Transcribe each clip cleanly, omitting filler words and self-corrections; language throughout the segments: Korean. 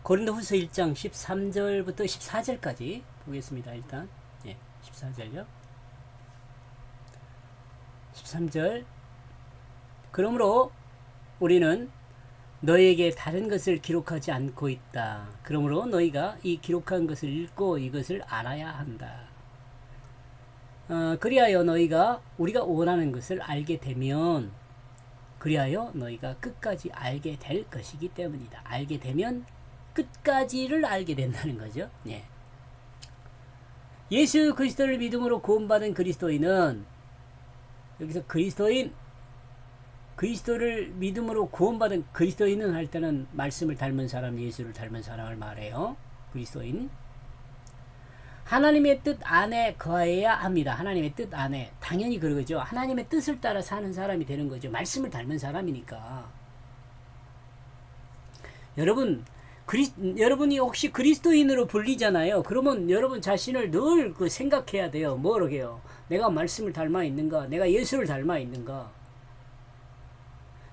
고린도후서 1장 13절부터 14절까지 보겠습니다. 일단 14절요. 13절. 그러므로 우리는 너희에게 다른 것을 기록하지 않고 있다. 그러므로 너희가 이 기록한 것을 읽고 이것을 알아야 한다. 그리하여 너희가 우리가 원하는 것을 알게 되면 그리하여 너희가 끝까지 알게 될 것이기 때문이다. 알게 되면 끝까지를 알게 된다는 거죠. 예수 그리스도를 믿음으로 구원받은 그리스도인은 여기서 그리스도를 믿음으로 구원받은 그리스도인은 할 때는 말씀을 닮은 사람, 예수를 닮은 사람을 말해요. 그리스도인. 하나님의 뜻 안에 거해야 합니다. 하나님의 뜻 안에. 당연히 그러죠. 하나님의 뜻을 따라 사는 사람이 되는 거죠. 말씀을 닮은 사람이니까. 여러분이 혹시 그리스도인으로 불리잖아요. 그러면 여러분 자신을 늘 생각해야 돼요. 뭐라고요? 내가 말씀을 닮아 있는가? 내가 예수를 닮아 있는가?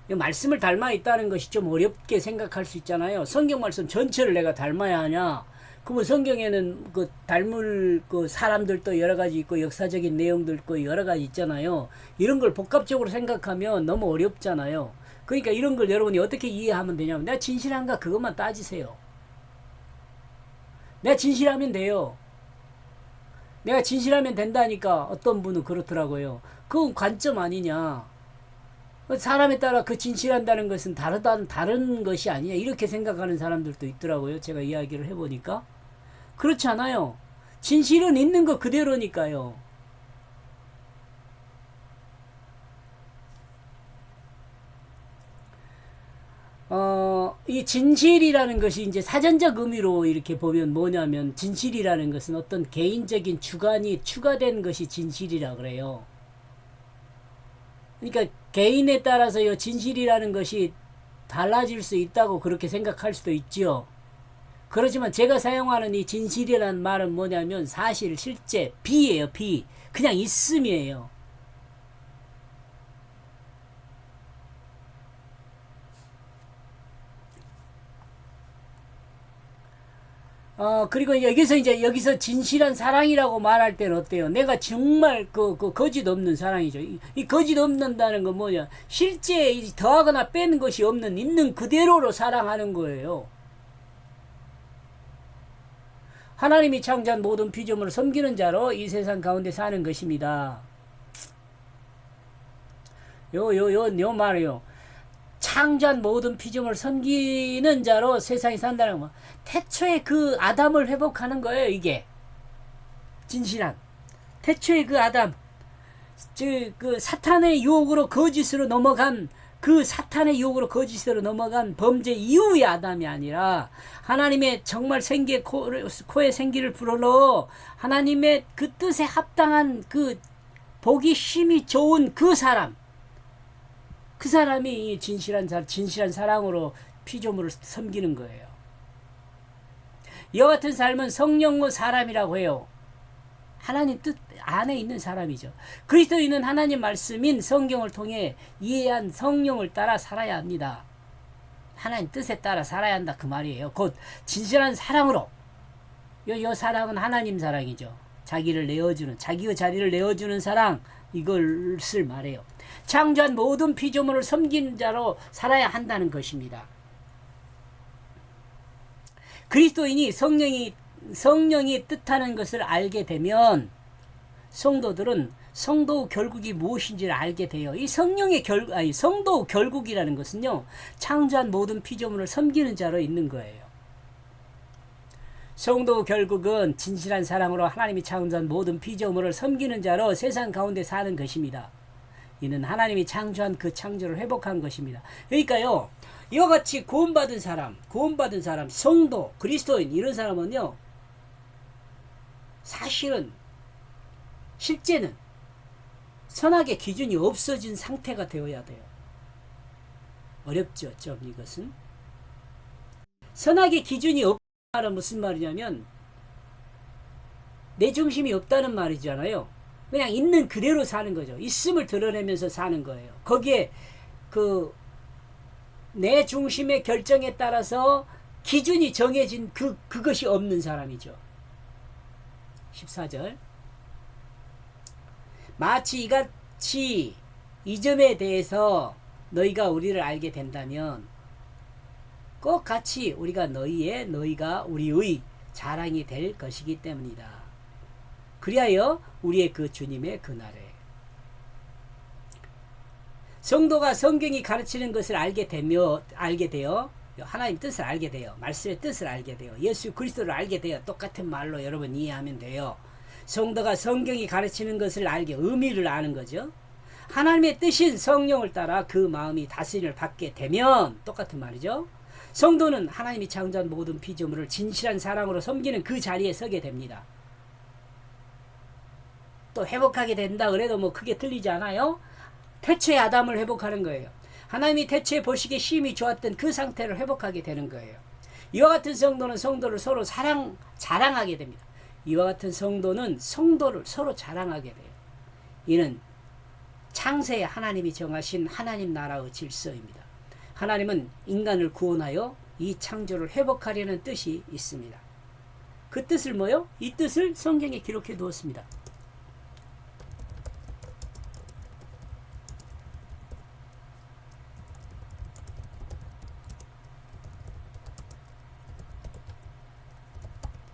말씀을 닮아 있다는 것이 좀 어렵게 생각할 수 있잖아요. 성경 말씀 전체를 내가 닮아야 하냐? 그러면 성경에는 닮을 사람들도 여러 가지 있고 역사적인 내용도 있고 여러 가지 있잖아요. 이런 걸 복합적으로 생각하면 너무 어렵잖아요. 그러니까 이런 걸 여러분이 어떻게 이해하면 되냐면 내가 진실한가 그것만 따지세요. 내가 진실하면 돼요. 내가 진실하면 된다니까 어떤 분은 그렇더라고요. 그건 관점 아니냐. 사람에 따라 그 진실한다는 것은 다른 것이 아니냐 이렇게 생각하는 사람들도 있더라고요. 제가 이야기를 해보니까 그렇지 않아요. 진실은 있는 것 그대로니까요. 이 진실이라는 것이 이제 사전적 의미로 이렇게 보면 뭐냐면 진실이라는 것은 어떤 개인적인 주관이 추가된 것이 진실이라 그래요. 그러니까 개인에 따라서 진실이라는 것이 달라질 수 있다고 그렇게 생각할 수도 있지요. 그렇지만 제가 사용하는 이 진실이라는 말은 뭐냐면 사실, 실제, 비예요. 비. 그냥 있음이에요. 그리고 여기서 진실한 사랑이라고 말할 때는 어때요? 내가 정말 거짓 없는 사랑이죠. 이 거짓 없는다는 건 뭐냐? 실제 더하거나 빼는 것이 없는 있는 그대로로 사랑하는 거예요. 하나님이 창조한 모든 피조물을 섬기는 자로 이 세상 가운데 사는 것입니다. 요 말이요. 창조한 모든 피조물을 섬기는 자로 세상에 산다는 거. 태초에 그 아담을 회복하는 거예요, 이게. 진실한. 태초에 그 아담. 그 사탄의 유혹으로 거짓으로 넘어간 범죄 이후의 아담이 아니라 하나님의 정말 코에 생기를 불어넣어 하나님의 그 뜻에 합당한 그 보기 힘이 좋은 그 사람. 그 사람이 진실한 사랑으로 피조물을 섬기는 거예요. 이와 같은 삶은 성령의 사람이라고 해요. 하나님 뜻 안에 있는 사람이죠. 그리스도인은 하나님 말씀인 성경을 통해 이해한 성령을 따라 살아야 합니다. 하나님 뜻에 따라 살아야 한다 그 말이에요. 곧 진실한 사랑으로. 요 사랑은 하나님 사랑이죠. 자기의 자리를 내어주는 사랑, 이것을 말해요. 창조한 모든 피조물을 섬기는 자로 살아야 한다는 것입니다. 그리스도인이 성령이 뜻하는 것을 알게 되면 성도들은 성도 결국이 무엇인지를 알게 돼요. 이 성도 결국이라는 것은요, 창조한 모든 피조물을 섬기는 자로 있는 거예요. 성도 결국은 진실한 사랑으로 하나님이 창조한 모든 피조물을 섬기는 자로 세상 가운데 사는 것입니다. 이는 하나님이 창조한 그 창조를 회복한 것입니다. 그러니까요, 이와 같이 구원받은 사람, 성도, 그리스도인 이런 사람은요, 실제는 선악의 기준이 없어진 상태가 되어야 돼요. 어렵죠, 좀 이것은. 선악의 기준이 없다는 말은 무슨 말이냐면 내 중심이 없다는 말이잖아요. 그냥 있는 그대로 사는 거죠. 있음을 드러내면서 사는 거예요. 거기에 내 중심의 결정에 따라서 기준이 정해진 그것이 없는 사람이죠. 14절. 마치 이같이 이 점에 대해서 너희가 우리를 알게 된다면 꼭 같이 우리가 너희가 우리의 자랑이 될 것이기 때문이다. 그리하여 우리의 그 주님의 그날에 성도가 성경이 가르치는 것을 알게 되어 하나님 뜻을 알게 돼요. 말씀의 뜻을 알게 돼요. 예수 그리스도를 알게 돼요. 똑같은 말로 여러분 이해하면 돼요. 성도가 성경이 가르치는 것을 알게 의미를 아는 거죠. 하나님의 뜻인 성령을 따라 그 마음이 다스림을 받게 되면 똑같은 말이죠. 성도는 하나님이 창조한 모든 피조물을 진실한 사랑으로 섬기는 그 자리에 서게 됩니다. 또 회복하게 된다 그래도 뭐 크게 틀리지 않아요. 태초의 아담을 회복하는 거예요. 하나님이 태초에 보시기에 심히 좋았던 그 상태를 회복하게 되는 거예요. 이와 같은 성도는 성도를 서로 자랑하게 됩니다. 이와 같은 성도는 성도를 서로 자랑하게 돼요. 이는 창세에 하나님이 정하신 하나님 나라의 질서입니다. 하나님은 인간을 구원하여 이 창조를 회복하려는 뜻이 있습니다. 그 뜻을 뭐요? 이 뜻을 성경에 기록해 두었습니다.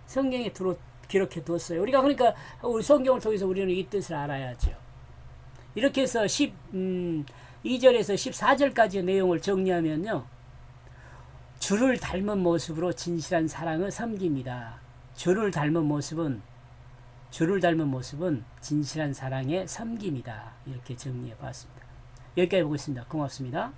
성경에 기록해 두었어요. 우리가 그러니까 우리 성경을 통해서 우리는 이 뜻을 알아야죠. 이렇게 해서 2절에서 14절까지의 내용을 정리하면요. 주를 닮은 모습으로 진실한 사랑을 섬깁니다. 주를 닮은 모습은 진실한 사랑의 섬김이다. 이렇게 정리해 봤습니다. 여기까지 보겠습니다. 고맙습니다.